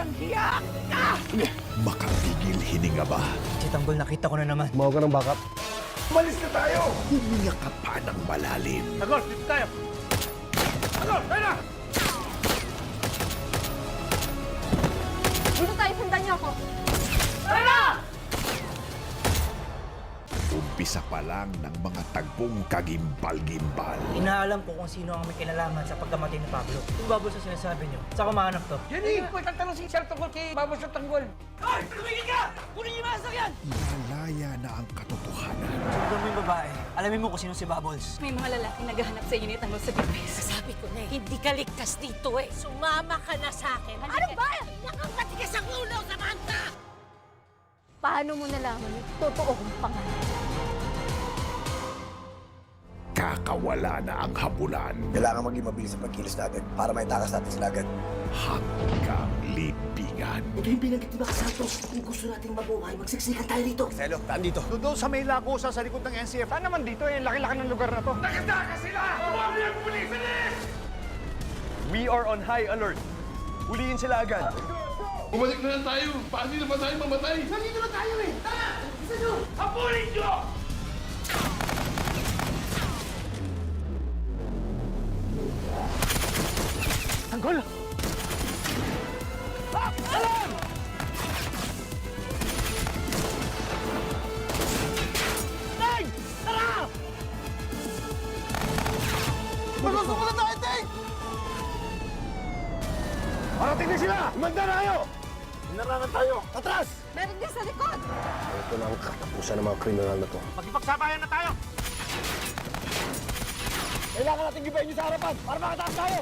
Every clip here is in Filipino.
Walang hiya ka! Makapigil hininga ba? Si Tanggol, nakita ko na naman. Tumawag ka ng backup. Malis na tayo! Huminga ka pa ng malalim. Tanggol, dito tayo! Tanggol, tayo na! Dito tayo, sundan niyo ako. Tayo na! Umpisa pa lang ng mga tagpong kagimbal-gimbal. Inaalam ko kung sino ang may kinalaman sa pagkamatay ni Pablo. Yung babo sa sinasabi niyo, saan ko mahanap to? Yan eh! Kung tatanong si Sir Tanggol kay Babos sa Tanggol. Ay! Tumigil ka! Kunin niyo yung masak yan! Inalaya na ang katotohanan. Sundan mo yung babae. Alamin mo kung sino si Bubbles. May mga lalaki naghahanap sa inyo ni Tanggol sa bibis. Sabi ko na eh, hindi ka ligtas dito eh. Sumama ka na sa akin. Ano ba? Nakapatigas ang ulo, Samantha! Paano mo nalaman yung totoo kong pangalan? Kakawala na ang habulan Kailangan maging mabilis sa pagkilos natin para maitakas natin sila agad. hanggang libingan. Ito yung pinagit ni Max Santos. Kung gusto nating mabuhay, magsiksikan tayo dito. Selo, taan dito. Doon sa may lakusa sa likod ng NCF. Saan naman dito eh? Laki-laki ng lugar na to. Nakataka sila! Huwag yung pulisan eh! We are on high alert. Huliin sila agad. Bumalik na lang tayo. Paano na ba tayo mamatay? Nandito na tayo eh. Tara! Isa nyo! Habulin nyo! Tanggol! Alam! Teng! Tara! Malusok na tayo, Ting! Parating na sila! Imanda na kayo! Inarangan tayo! Atras! Meron din sa likod! Ito na ang katapusan ng mga kriminal na to. Magkipagsabayan na tayo! Kailangan natin gibayin nyo sa harapan para makataas tayo!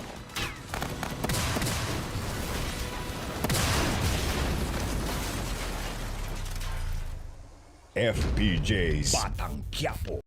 FPJ's Batang Quiapo.